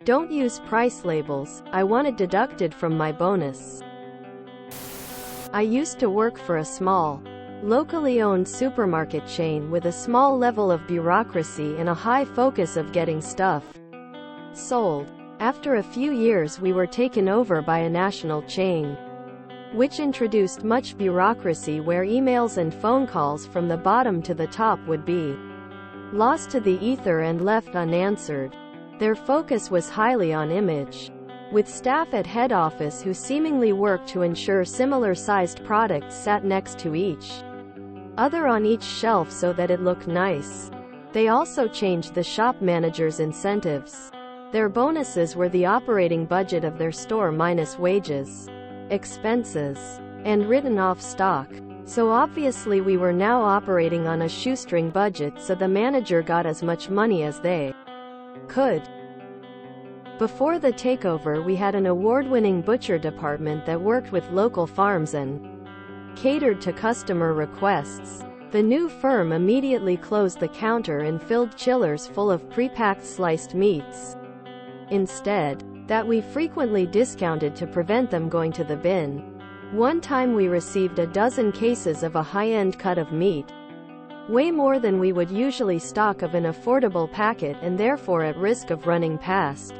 Don't use price labels, I want it deducted from my bonus. I used to work for a small, locally owned supermarket chain with a small level of bureaucracy and a high focus of getting stuff sold. After a few years we were taken over by a national chain, which introduced much bureaucracy where emails and phone calls from the bottom to the top would be lost to the ether and left unanswered. Their focus was highly on image, with staff at head office who seemingly worked to ensure similar-sized products sat next to each other on each shelf so that it looked nice. They also changed the shop managers' incentives. Their bonuses were the operating budget of their store minus wages, expenses, and written-off stock. So obviously we were now operating on a shoestring budget, so the manager got as much money as they could. Before the takeover we had an award-winning butcher department that worked with local farms and catered to customer requests. The new firm immediately closed the counter and filled chillers full of pre-packed sliced meats instead, that we frequently discounted to prevent them going to the bin. One time we received a dozen cases of a high-end cut of meat, way more than we would usually stock of an affordable packet and therefore at risk of running past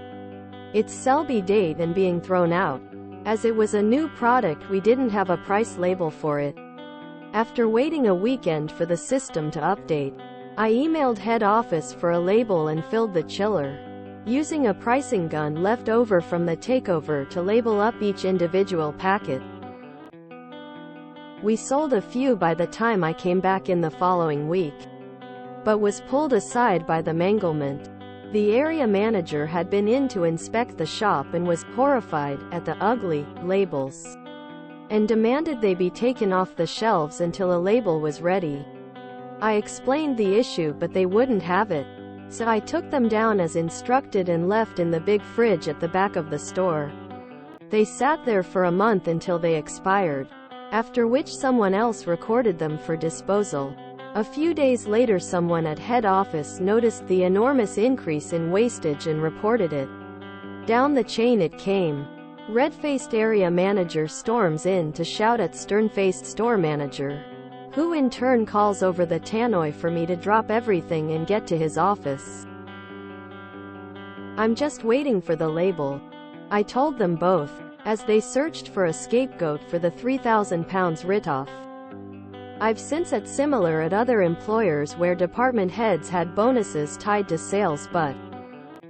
its sell-by date and being thrown out. As it was a new product we didn't have a price label for it. After waiting a weekend for the system to update, I emailed head office for a label and filled the chiller, using a pricing gun left over from the takeover to label up each individual packet. We sold a few by the time I came back in the following week, but was pulled aside by the manglement. The area manager had been in to inspect the shop and was horrified at the ugly labels and demanded they be taken off the shelves until a label was ready. I explained the issue but they wouldn't have it, so I took them down as instructed and left in the big fridge at the back of the store. They sat there for a month until they expired, after which someone else recorded them for disposal. A few days later someone at head office noticed the enormous increase in wastage and reported it. Down the chain it came. Red-faced area manager storms in to shout at stern-faced store manager, who in turn calls over the tannoy for me to drop everything and get to his office. I'm just waiting for the label, I told them both, as they searched for a scapegoat for the £3,000 writ-off. I've since at similar at other employers where department heads had bonuses tied to sales but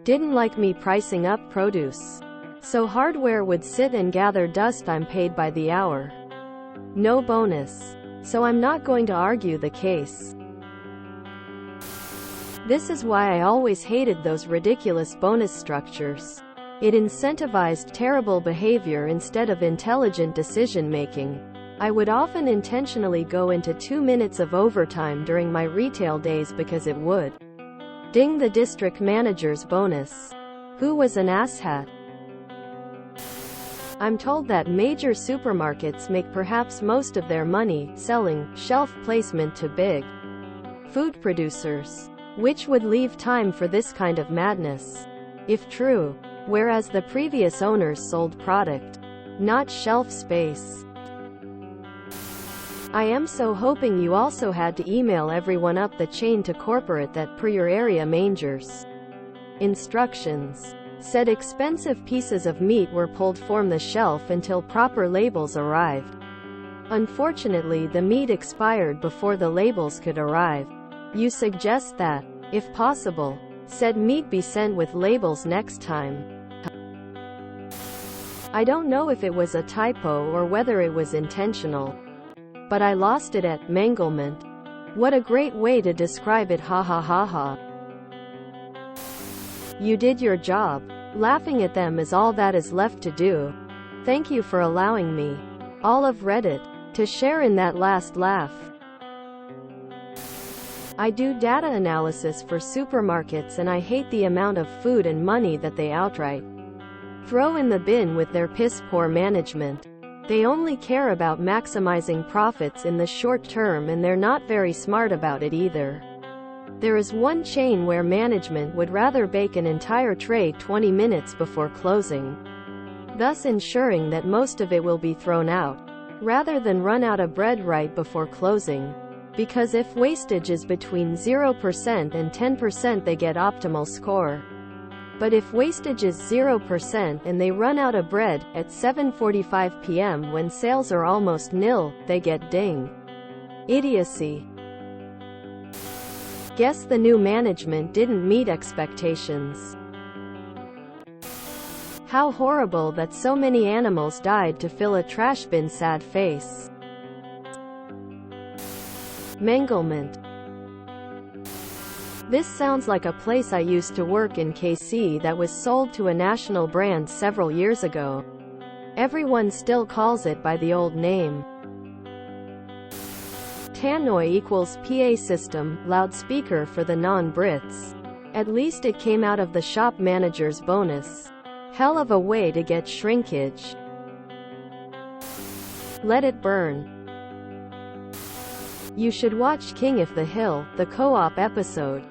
didn't like me pricing up produce. So hardware would sit and gather dust. I'm paid by the hour, no bonus. So I'm not going to argue the case. This is why I always hated those ridiculous bonus structures. It incentivized terrible behavior instead of intelligent decision-making. I would often intentionally go into 2 minutes of overtime during my retail days because it would ding the district manager's bonus, who was an asshat. I'm told that major supermarkets make perhaps most of their money selling shelf placement to big food producers, which would leave time for this kind of madness, if true, whereas the previous owners sold product, not shelf space. I am so hoping you also had to email everyone up the chain to corporate that per your area managers' instructions said expensive pieces of meat were pulled from the shelf until proper labels arrived. Unfortunately the meat expired before the labels could arrive. You suggest that, if possible, said meat be sent with labels next time. I don't know if it was a typo or whether it was intentional, but I lost it at manglement. What a great way to describe it, ha ha ha ha. You did your job. Laughing at them is all that is left to do. Thank you for allowing me, all of Reddit, to share in that last laugh. I do data analysis for supermarkets and I hate the amount of food and money that they outright throw in the bin with their piss-poor management. They only care about maximizing profits in the short term and they're not very smart about it either. There is one chain where management would rather bake an entire tray 20 minutes before closing, thus ensuring that most of it will be thrown out, rather than run out of bread right before closing. Because if wastage is between 0% and 10%, they get optimal score. But if wastage is 0% and they run out of bread at 7:45 p.m. when sales are almost nil, they get ding. Idiocy. Guess the new management didn't meet expectations. How horrible that so many animals died to fill a trash bin. Sad face. Manglement. This sounds like a place I used to work in KC that was sold to a national brand several years ago. Everyone still calls it by the old name. Tannoy equals PA system, loudspeaker for the non-Brits. At least it came out of the shop manager's bonus. Hell of a way to get shrinkage. Let it burn. You should watch King of the Hill, the co-op episode.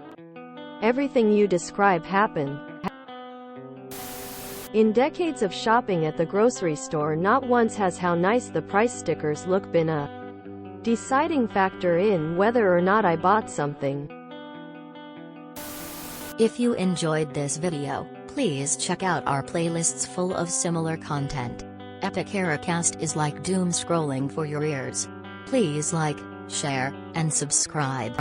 Everything you describe happened. In decades of shopping at the grocery store, not once has how nice the price stickers look been a deciding factor in whether or not I bought something. If you enjoyed this video, please check out our playlists full of similar content. Epic Eracast is like doom scrolling for your ears. Please like, share, and subscribe.